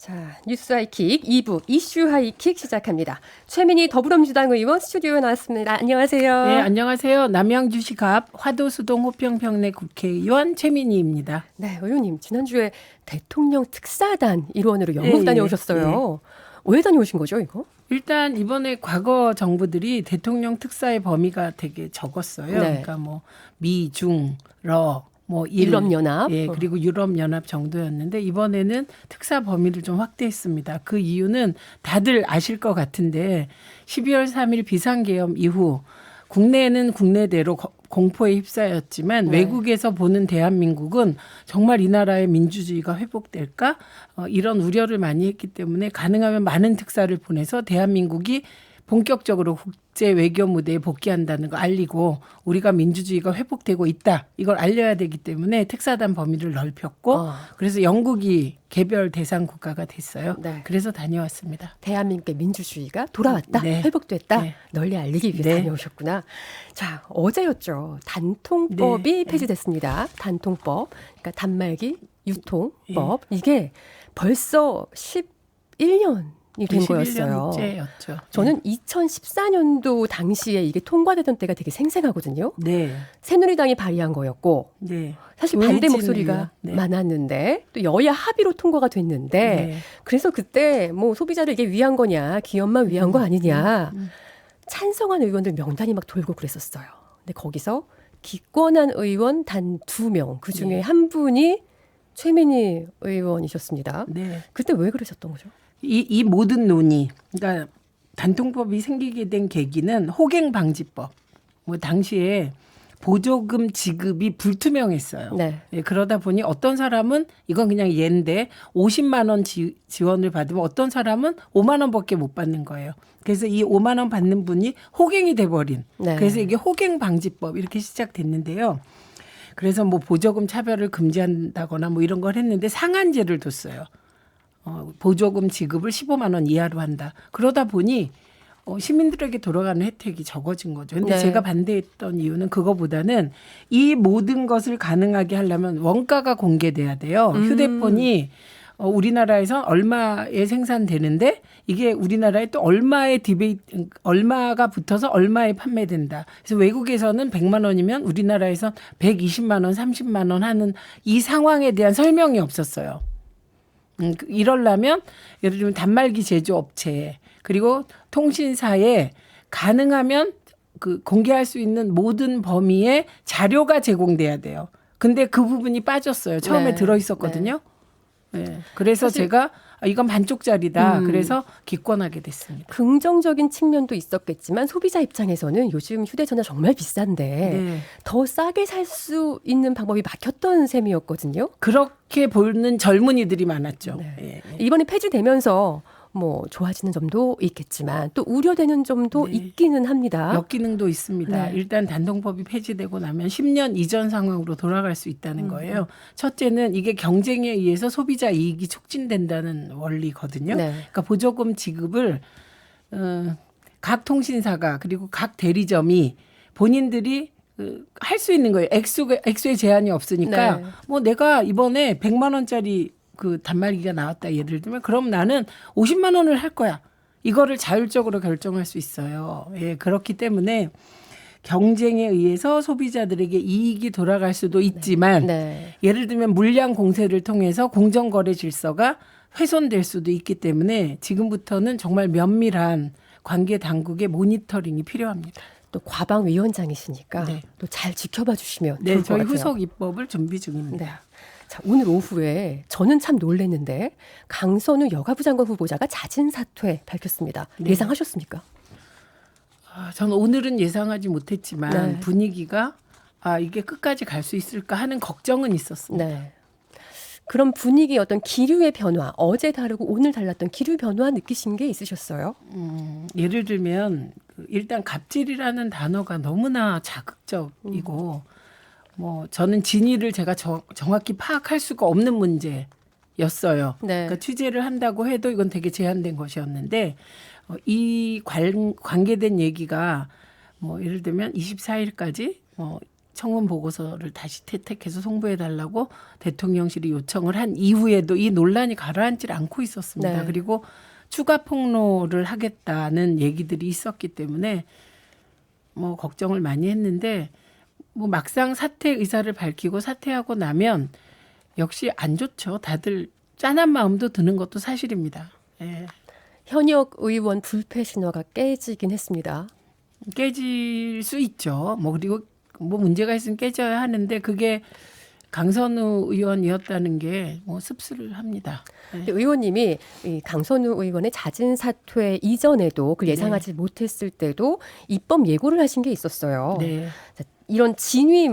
자, 뉴스 하이킥 2부 이슈 하이킥 시작합니다. 최민희 더불어민주당 의원 스튜디오에 나왔습니다. 안녕하세요. 네, 안녕하세요. 남양주시 갑 화도수동 호평평내 국회의원 최민희입니다. 네, 의원님 지난주에 대통령 특사단 일원으로 영국 예, 다녀오셨어요. 왜 다녀오신 거죠, 이거? 일단 이번에 과거 정부들이 대통령 특사의 범위가 되게 적었어요. 네. 그러니까 뭐 미, 중, 러, 뭐 유럽연합. 예, 그리고 유럽연합 정도였는데 이번에는 특사 범위를 좀 확대했습니다. 그 이유는 다들 아실 것 같은데 12월 3일 비상계엄 이후 국내에는 국내대로 공포에 휩싸였지만 네. 외국에서 보는 대한민국은 정말 이 나라의 민주주의가 회복될까? 이런 우려를 많이 했기 때문에 가능하면 많은 특사를 보내서 대한민국이 본격적으로 국제 외교 무대에 복귀한다는 거 알리고 우리가 민주주의가 회복되고 있다. 이걸 알려야 되기 때문에 특사단 범위를 넓혔고 그래서 영국이 개별 대상 국가가 됐어요. 네. 그래서 다녀왔습니다. 대한민국의 민주주의가 돌아왔다, 네. 회복됐다, 네. 널리 알리기 위해 네. 다녀오셨구나. 자, 어제였죠. 단통법이 네. 폐지됐습니다. 단통법, 그러니까 단말기 유통법. 이게 벌써 11년이 된 거였어요. 11년째였죠. 저는 2014년도 당시에 이게 통과되던 때가 되게 생생하거든요. 네. 새누리당이 발의한 거였고 네. 사실 반대 의지는 목소리가 네. 많았는데 또 여야 합의로 통과가 됐는데 네. 그래서 그때 뭐 소비자를 이게 위한 거냐 기업만 위한 거 아니냐 찬성한 의원들 명단이 막 돌고 그랬었어요. 근데 거기서 기권한 의원 단 2명 그중에 네. 한 분이 최민희 의원이셨습니다. 네. 그때 왜 그러셨던 거죠? 이 모든 논의, 그러니까 단통법이 생기게 된 계기는 호갱방지법. 뭐 당시에 보조금 지급이 불투명했어요. 네. 예, 그러다 보니 어떤 사람은 이건 그냥 예인데 50만 원 지원을 받으면 어떤 사람은 5만 원밖에 못 받는 거예요. 그래서 이 5만 원 받는 분이 호갱이 돼버린. 네. 그래서 이게 호갱방지법 이렇게 시작됐는데요. 그래서 뭐 보조금 차별을 금지한다거나 뭐 이런 걸 했는데 상한제를 뒀어요. 보조금 지급을 15만 원 이하로 한다. 그러다 보니 시민들에게 돌아가는 혜택이 적어진 거죠. 근데 네. 제가 반대했던 이유는 그거보다는 이 모든 것을 가능하게 하려면 원가가 공개돼야 돼요. 휴대폰이 우리나라에서 얼마에 생산되는데 이게 우리나라에 또 얼마가 붙어서 얼마에 판매된다. 그래서 외국에서는 100만 원이면 우리나라에서 120만 원, 30만 원 하는 이 상황에 대한 설명이 없었어요. 이러려면 예를 들면 단말기 제조업체 그리고 통신사에 가능하면 그 공개할 수 있는 모든 범위의 자료가 제공돼야 돼요. 근데 그 부분이 빠졌어요. 처음에 네. 들어 있었거든요. 네. 그래서 사실 제가 이건 반쪽짜리다. 그래서 기권하게 됐습니다. 긍정적인 측면도 있었겠지만 소비자 입장에서는 요즘 휴대전화 정말 비싼데 네. 더 싸게 살 수 있는 방법이 막혔던 셈이었거든요. 그렇게 보는 젊은이들이 많았죠. 네. 예. 이번에 폐지되면서 뭐 좋아지는 점도 있겠지만 또 우려되는 점도 네. 있기는 합니다. 역기능도 있습니다. 네. 일단 단통법이 폐지되고 나면 10년 이전 상황으로 돌아갈 수 있다는 거예요. 첫째는 이게 경쟁에 의해서 소비자 이익이 촉진된다는 원리거든요. 네. 그러니까 보조금 지급을 각 통신사가 그리고 각 대리점이 본인들이 할 수 있는 거예요. 액수의 제한이 없으니까 네. 뭐 내가 이번에 100만 원짜리 그 단말기가 나왔다 예를 들면 그럼 나는 50만 원을 할 거야. 이거를 자율적으로 결정할 수 있어요. 예, 그렇기 때문에 경쟁에 의해서 소비자들에게 이익이 돌아갈 수도 있지만 네. 예를 들면 물량 공세를 통해서 공정거래 질서가 훼손될 수도 있기 때문에 지금부터는 정말 면밀한 관계 당국의 모니터링이 필요합니다. 또 과방위원장이시니까 네. 또 잘 지켜봐 주시면 네, 좋을 것 저희 같아요. 후속 입법을 준비 중입니다. 네. 자, 오늘 오후에 저는 참 놀랐는데 강선우 여가부 장관 후보자가 잦은 사퇴 밝혔습니다. 네. 예상하셨습니까? 저는 오늘은 예상하지 못했지만 네. 분위기가 이게 끝까지 갈 수 있을까 하는 걱정은 있었습니다. 네. 그런 분위기 어떤 기류의 변화, 어제 다르고 오늘 달랐던 기류 변화 느끼신 게 있으셨어요? 예를 들면 일단 갑질이라는 단어가 너무나 자극적이고 뭐 저는 진위를 제가 정확히 파악할 수가 없는 문제였어요. 네. 그러니까 취재를 한다고 해도 이건 되게 제한된 것이었는데 이 관계된 얘기가 뭐 예를 들면 24일까지 청문 보고서를 다시 채택해서 송부해달라고 대통령실이 요청을 한 이후에도 이 논란이 가라앉질 않고 있었습니다. 네. 그리고 추가 폭로를 하겠다는 얘기들이 있었기 때문에 뭐 걱정을 많이 했는데 뭐 막상 사퇴 의사를 밝히고 사퇴하고 나면 역시 안 좋죠. 다들 짠한 마음도 드는 것도 사실입니다. 예. 현역 의원 불패 신화가 깨지긴 했습니다. 깨질 수 있죠. 뭐 그리고 뭐 문제가 있으면 깨져야 하는데 그게 강선우 의원이었다는 게 뭐 씁쓸합니다. 네. 의원님이 이 강선우 의원의 잦은 사퇴 이전에도 그걸 예상하지 못했을 때도 입법 예고를 하신 게 있었어요. 네. 자, 이런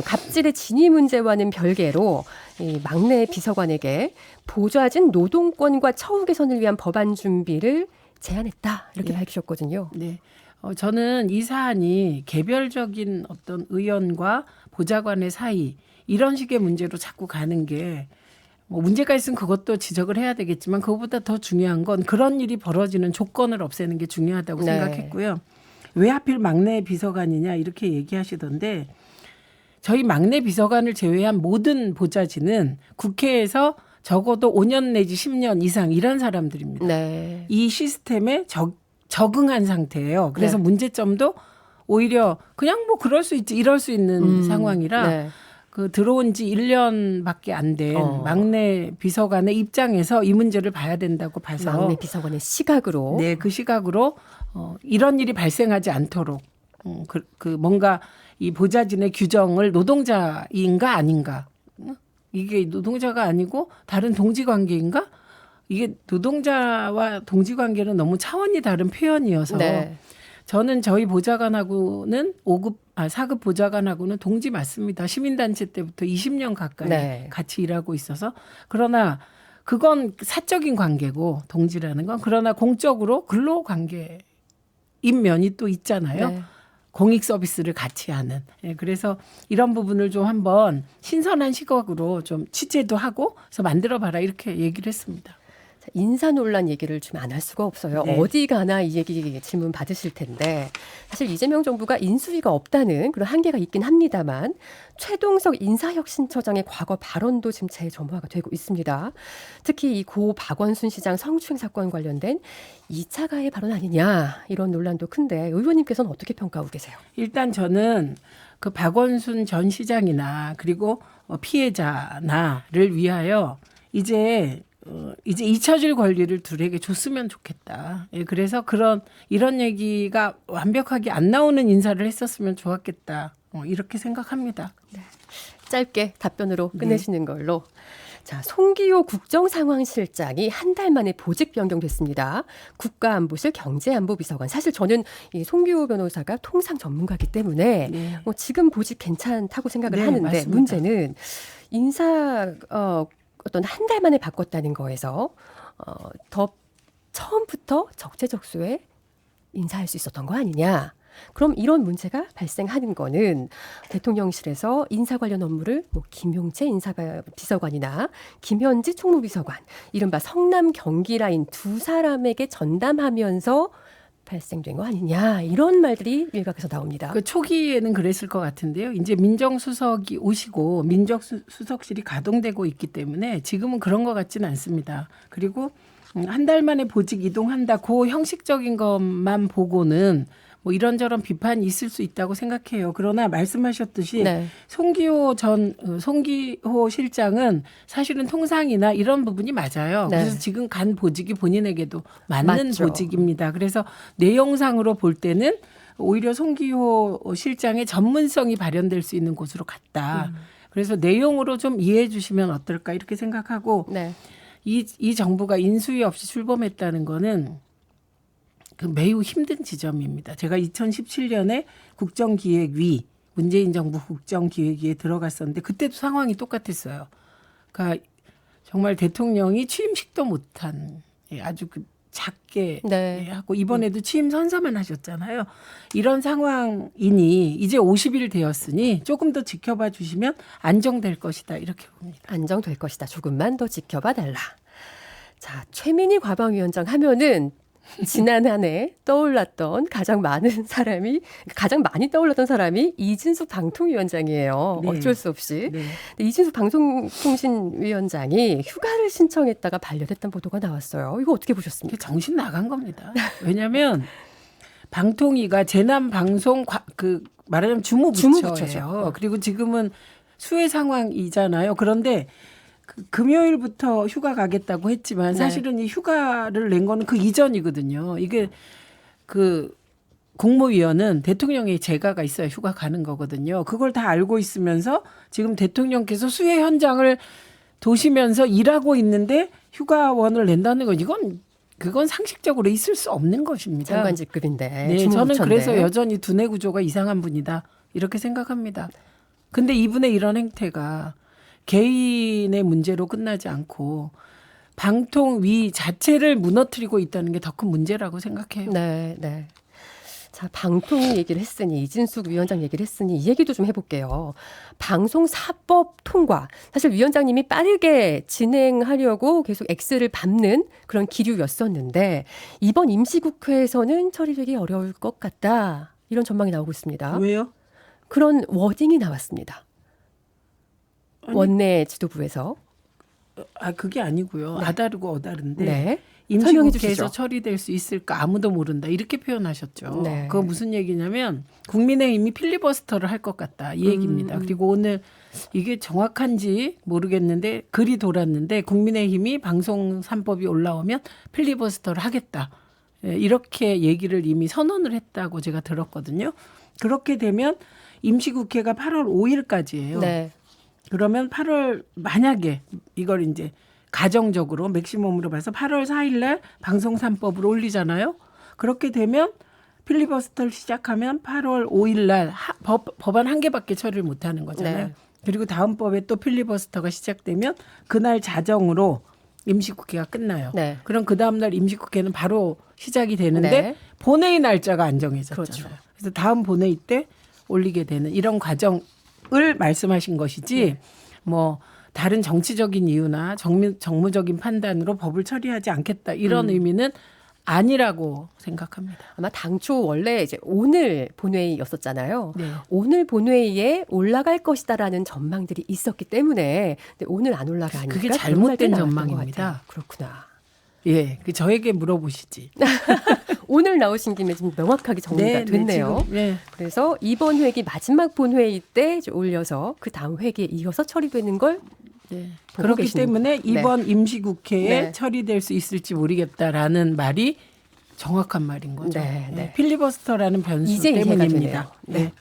갑질의 진위 문제와는 별개로 이 막내 비서관에게 보좌진 노동권과 처우 개선을 위한 법안 준비를 제안했다 이렇게 밝히셨거든요. 네. 저는 이 사안이 개별적인 어떤 의원과 보좌관의 사이 이런 식의 문제로 자꾸 가는 게 뭐 문제가 있으면 그것도 지적을 해야 되겠지만 그것보다 더 중요한 건 그런 일이 벌어지는 조건을 없애는 게 중요하다고 네. 생각했고요. 왜 하필 막내 비서관이냐 이렇게 얘기하시던데 저희 막내 비서관을 제외한 모든 보좌진은 국회에서 적어도 5년 내지 10년 이상 일한 사람들입니다. 네. 이 시스템에 적응한 상태예요. 그래서 네. 문제점도 오히려 그냥 뭐 그럴 수 있지 이럴 수 있는 상황이라 네. 그 들어온 지 1년밖에 안 된 막내 비서관의 입장에서 이 문제를 봐야 된다고 봐서 막내 비서관의 시각으로 네, 그 시각으로 이런 일이 발생하지 않도록 그 뭔가 이 보좌진의 규정을 노동자인가 아닌가 이게 노동자가 아니고 다른 동지 관계인가 이게 노동자와 동지 관계는 너무 차원이 다른 표현이어서 네. 저는 저희 보좌관하고는 4급 보좌관하고는 동지 맞습니다. 시민단체 때부터 20년 가까이 네. 같이 일하고 있어서 그러나 그건 사적인 관계고 동지라는 건 그러나 공적으로 근로관계인 면이 또 있잖아요. 네. 공익 서비스를 같이 하는. 예, 그래서 이런 부분을 좀 한번 신선한 시각으로 좀 취재도 하고 그래서 만들어봐라 이렇게 얘기를 했습니다. 인사 논란 얘기를 좀 안 할 수가 없어요. 네. 어디 가나 이 얘기 질문 받으실 텐데 사실 이재명 정부가 인수위가 없다는 그런 한계가 있긴 합니다만 최동석 인사혁신처장의 과거 발언도 지금 재점화가 되고 있습니다. 특히 이 고 박원순 시장 성추행 사건 관련된 2차 가해 발언 아니냐 이런 논란도 큰데 의원님께서는 어떻게 평가하고 계세요? 일단 저는 그 박원순 전 시장이나 그리고 피해자나를 위하여 이제 잊혀질 권리를 둘에게 줬으면 좋겠다. 예, 그래서 이런 얘기가 완벽하게 안 나오는 인사를 했었으면 좋았겠다. 이렇게 생각합니다. 짧게 답변으로 끝내시는 걸로. 자, 송기호 국정상황실장이 한 달 만에 보직 변경됐습니다. 국가안보실 경제안보비서관. 사실 저는 이 송기호 변호사가 통상 전문가이기 때문에 네. 지금 보직 괜찮다고 생각을 네, 하는데 맞습니다. 문제는 인사 어떤 한 달 만에 바꿨다는 거에서 더 처음부터 적재적소에 인사할 수 있었던 거 아니냐. 그럼 이런 문제가 발생하는 거는 대통령실에서 인사 관련 업무를 김용재 인사비서관이나 김현지 총무비서관, 이른바 성남 경기 라인 두 사람에게 전담하면서 발생된 거 아니냐 이런 말들이 일각에서 나옵니다. 그 초기에는 그랬을 것 같은데요. 이제 민정수석이 오시고 민정수석실이 가동되고 있기 때문에 지금은 그런 것 같지는 않습니다. 그리고 한 달 만에 보직 이동한다. 그 형식적인 것만 보고는 뭐 이런저런 비판이 있을 수 있다고 생각해요. 그러나 말씀하셨듯이 네. 송기호 실장은 사실은 통상이나 이런 부분이 맞아요. 네. 그래서 지금 간 보직이 본인에게도 맞는 맞죠. 보직입니다. 그래서 내용상으로 볼 때는 오히려 송기호 실장의 전문성이 발현될 수 있는 곳으로 갔다. 그래서 내용으로 좀 이해해 주시면 어떨까 이렇게 생각하고 네. 이 정부가 인수위 없이 출범했다는 거는 그 매우 힘든 지점입니다. 제가 2017년에 국정기획위, 문재인 정부 국정기획위에 들어갔었는데 그때도 상황이 똑같았어요. 그러니까 정말 대통령이 취임식도 못한 아주 작게 네. 하고 이번에도 취임 선서만 하셨잖아요. 이런 상황이니 이제 50일 되었으니 조금 더 지켜봐 주시면 안정될 것이다 이렇게 봅니다. 안정될 것이다. 조금만 더 지켜봐 달라. 자, 최민희 과방위원장 하면은 지난 한 해 떠올랐던 가장 많이 떠올랐던 사람이 이진숙 방통위원장이에요. 네. 어쩔 수 없이. 네. 근데 이진숙 방송통신위원장이 휴가를 신청했다가 반려됐다는 보도가 나왔어요. 이거 어떻게 이게 보셨습니까? 정신 나간 겁니다. 왜냐하면 방통위가 재난 방송 말하자면 주무부처예요. 주무부처죠. 그리고 지금은 수해 상황이잖아요. 그런데 금요일부터 휴가 가겠다고 했지만 네. 사실은 이 휴가를 낸 거는 그 이전이거든요. 이게 국무위원은 대통령의 재가가 있어야 휴가 가는 거거든요. 그걸 다 알고 있으면서 지금 대통령께서 수해 현장을 도시면서 일하고 있는데 휴가원을 낸다는 건 그건 상식적으로 있을 수 없는 것입니다. 장관 직급인데. 네, 주무부처인데. 저는 그래서 여전히 두뇌 구조가 이상한 분이다 이렇게 생각합니다. 근데 이분의 이런 행태가 개인의 문제로 끝나지 않고 방통위 자체를 무너뜨리고 있다는 게 더 큰 문제라고 생각해요. 네, 네. 자, 방통위 얘기를 했으니, 이진숙 위원장 얘기를 했으니 이 얘기도 좀 해볼게요. 방송사법 통과. 사실 위원장님이 빠르게 진행하려고 계속 X를 밟는 그런 기류였었는데 이번 임시국회에서는 처리되기 어려울 것 같다. 이런 전망이 나오고 있습니다. 왜요? 그런 워딩이 나왔습니다. 원내 지도부에서. 그게 아니고요. 네. 아다르고 어다른데 네. 설명해 임시국회에서 주시죠. 처리될 수 있을까 아무도 모른다 이렇게 표현하셨죠. 네. 그거 무슨 얘기냐면 국민의힘이 필리버스터를 할 것 같다 이 얘기입니다. 그리고 오늘 이게 정확한지 모르겠는데 글이 돌았는데 국민의힘이 방송 3법이 올라오면 필리버스터를 하겠다. 이렇게 얘기를 이미 선언을 했다고 제가 들었거든요. 그렇게 되면 임시국회가 8월 5일까지예요. 네. 그러면 8월 만약에 이걸 이제 가정적으로 맥시멈으로 봐서 8월 4일 날 방송 3법을 올리잖아요. 그렇게 되면 필리버스터를 시작하면 8월 5일 날 법안 한 개밖에 처리를 못 하는 거잖아요. 네. 그리고 다음 법에 또 필리버스터가 시작되면 그날 자정으로 임시국회가 끝나요. 네. 그럼 그 다음 날 임시국회는 바로 시작이 되는데 네. 본회의 날짜가 안 정해졌잖아요. 그렇죠. 그래서 다음 본회의 때 올리게 되는 이런 과정을 말씀하신 것이지 뭐 다른 정치적인 이유나 정무적인 판단으로 법을 처리하지 않겠다 이런 의미는 아니라고 생각합니다. 아마 당초 원래 이제 오늘 본회의였었잖아요. 네. 오늘 본회의에 올라갈 것이다라는 전망들이 있었기 때문에 근데 오늘 안 올라가니까 그게 그런 잘못된 말들이 나왔던 것 전망입니다. 같아요. 그렇구나. 예, 저에게 물어보시지. 오늘 나오신 김에 좀 명확하게 정리가 됐네요. 지금, 네. 그래서 이번 회기 마지막 본회의 때 이제 올려서 그 다음 회기에 이어서 처리되는 걸 네. 보고 그렇기 계십니다. 때문에 이번 임시국회에 네. 처리될 수 있을지 모르겠다라는 말이 정확한 말인 거죠. 네, 네. 필리버스터라는 변수 이제 이해가 때문입니다. 되네요. 네.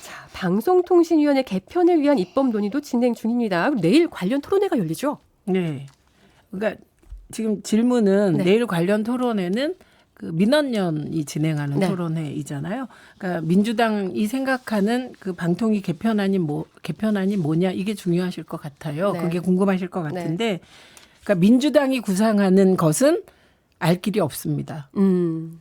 자, 방송통신위원회 개편을 위한 입법 논의도 진행 중입니다. 그럼 내일 관련 토론회가 열리죠? 네. 그러니까 지금 질문은 네. 내일 관련 토론회는 그 민원연이 진행하는 네. 토론회이잖아요. 그러니까 민주당이 생각하는 그 방통위 개편안이 뭐냐 이게 중요하실 것 같아요. 네. 그게 궁금하실 것 같은데, 그러니까 민주당이 구상하는 것은 알 길이 없습니다.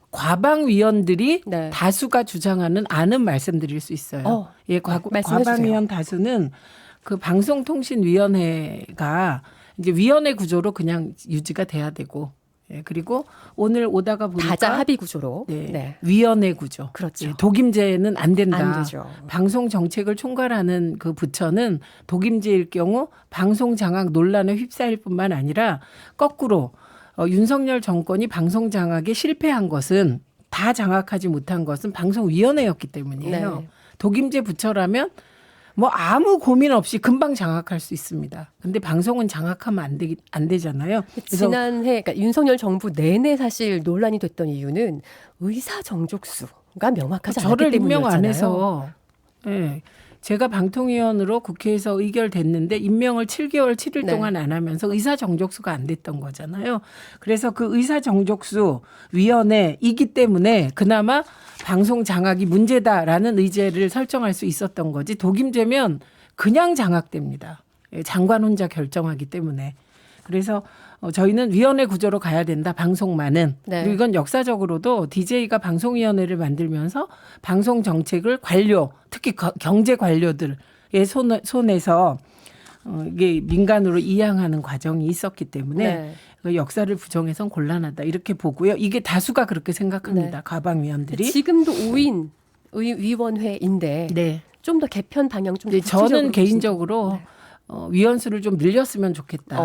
과방 위원들이 네. 다수가 주장하는 안은 말씀드릴 수 있어요. 말씀해 과방 주세요. 위원 다수는 그 방송통신위원회가 이제 위원회 구조로 그냥 유지가 돼야 되고, 그리고 오늘 오다가 보니까 다자 합의 구조로. 네, 위원회 구조. 그렇죠. 독임제는 안 된다. 안 되죠. 방송 정책을 총괄하는 그 부처는 독임제일 경우 방송 장악 논란에 휩싸일 뿐만 아니라 거꾸로 윤석열 정권이 방송 장악에 실패한 것은 다 장악하지 못한 것은 방송위원회였기 때문이에요. 네. 독임제 부처라면 뭐 아무 고민 없이 금방 장악할 수 있습니다. 근데 방송은 장악하면 안 되잖아요. 그래서 지난해 그러니까 윤석열 정부 내내 사실 논란이 됐던 이유는 의사 정족수가 명확하지 않았기 저를 때문이었잖아요. 임명 안 해서 제가 방통위원으로 국회에서 의결됐는데 임명을 7개월 7일 네. 동안 안 하면서 의사 정족수가 안 됐던 거잖아요. 그래서 그 의사 정족수 위원회이기 때문에 그나마 방송 장악이 문제다라는 의제를 설정할 수 있었던 거지, 독임제면 그냥 장악됩니다. 장관 혼자 결정하기 때문에. 그래서 저희는 위원회 구조로 가야 된다, 방송만은. 네. 그리고 이건 역사적으로도 DJ가 방송위원회를 만들면서 방송 정책을 관료, 특히 경제 관료들의 손에서 이게 민간으로 이양하는 과정이 있었기 때문에 네. 그 역사를 부정해선 곤란하다 이렇게 보고요. 이게 다수가 그렇게 생각합니다. 네. 가방위원들이. 지금도 5인 위원회인데 네. 좀 더 개편 방향 좀 네, 저는 구체적으로 개인적으로 네. 위원수를 좀 늘렸으면 좋겠다.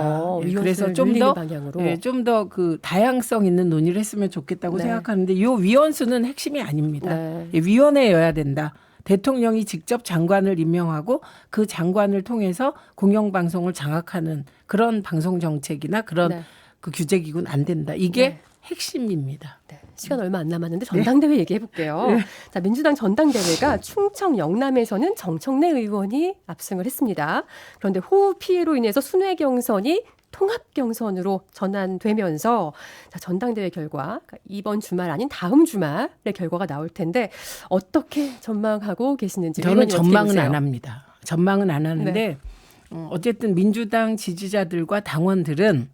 예, 그래서 위원수를 좀 늘리는 더 방향으로. 좀 더 그 다양성 있는 논의를 했으면 좋겠다고 네. 생각하는데 이 위원수는 핵심이 아닙니다. 네. 예, 위원회여야 된다. 대통령이 직접 장관을 임명하고 그 장관을 통해서 공영방송을 장악하는 그런 방송 정책이나 그런 네. 그 규제기구는 안 된다. 이게 네. 핵심입니다. 네, 시간 얼마 안 남았는데 전당대회 얘기해 볼게요. 네. 자, 민주당 전당대회가 충청 영남에서는 정청래 의원이 압승을 했습니다. 그런데 호우 피해로 인해서 순회 경선이 통합 경선으로 전환되면서 자, 전당대회 결과 그러니까 이번 주말 아닌 다음 주말의 결과가 나올 텐데 어떻게 전망하고 계시는지 저는 의원님 어떻게 전망은 보세요? 안 합니다. 전망은 안 하는데 어쨌든 민주당 지지자들과 당원들은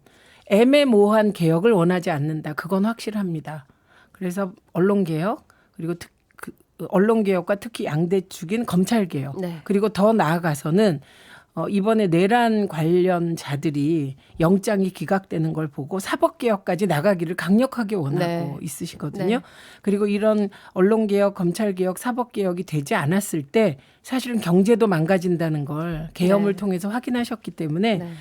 애매모호한 개혁을 원하지 않는다. 그건 확실합니다. 그래서 언론개혁 그리고 언론개혁과 특히 양대축인 검찰개혁 네. 그리고 더 나아가서는 이번에 내란 관련자들이 영장이 기각되는 걸 보고 사법개혁까지 나가기를 강력하게 원하고 네. 있으시거든요. 네. 그리고 이런 언론개혁, 검찰개혁, 사법개혁이 되지 않았을 때 사실은 경제도 망가진다는 걸 계엄을 네. 통해서 확인하셨기 때문에 네.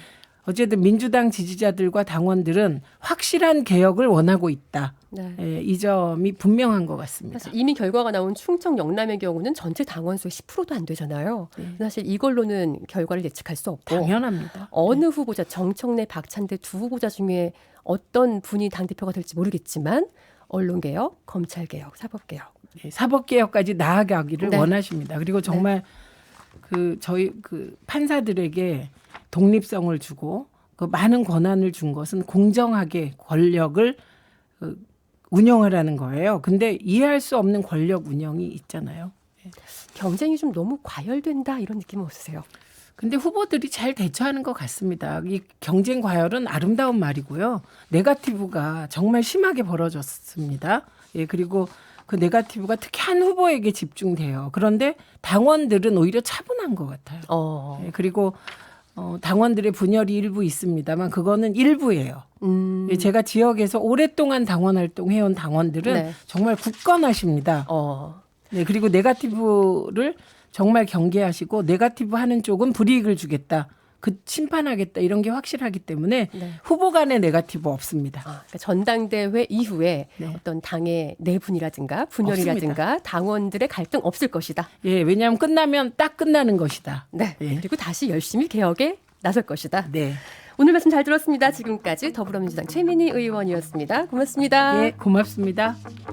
어쨌든 민주당 지지자들과 당원들은 확실한 개혁을 원하고 있다. 네. 예, 이 점이 분명한 것 같습니다. 사실 이미 결과가 나온 충청 영남의 경우는 전체 당원 수의 10%도 안 되잖아요. 사실 이걸로는 결과를 예측할 수 없고 당연합니다. 어느 후보자 정청래, 박찬대 두 후보자 중에 어떤 분이 당대표가 될지 모르겠지만 언론개혁, 검찰개혁, 사법개혁. 예, 사법개혁까지 나아가기를 네. 원하십니다. 그리고 정말 저희 판사들에게 독립성을 주고 그 많은 권한을 준 것은 공정하게 권력을 운영하라는 거예요. 근데 이해할 수 없는 권력 운영이 있잖아요. 경쟁이 좀 너무 과열된다 이런 느낌은 없으세요? 근데 후보들이 잘 대처하는 것 같습니다. 이 경쟁 과열은 아름다운 말이고요. 네거티브가 정말 심하게 벌어졌습니다. 예, 그리고 그 네거티브가 특히 한 후보에게 집중돼요. 그런데 당원들은 오히려 차분한 것 같아요. 예, 그리고 당원들의 분열이 일부 있습니다만 그거는 일부예요. 예, 제가 지역에서 오랫동안 당원 활동해온 당원들은 네. 정말 굳건하십니다. 네, 그리고 네거티브를 정말 경계하시고 네거티브 하는 쪽은 불이익을 주겠다. 심판하겠다 이런 게 확실하기 때문에 네. 후보 간의 네거티브 없습니다. 그러니까 전당대회 이후에 네. 어떤 당의 내분이라든가 분열이라든가 당원들의 갈등 없을 것이다. 예, 왜냐하면 끝나면 딱 끝나는 것이다. 네. 예. 그리고 다시 열심히 개혁에 나설 것이다. 네. 오늘 말씀 잘 들었습니다. 지금까지 더불어민주당 최민희 의원이었습니다. 고맙습니다. 예, 고맙습니다.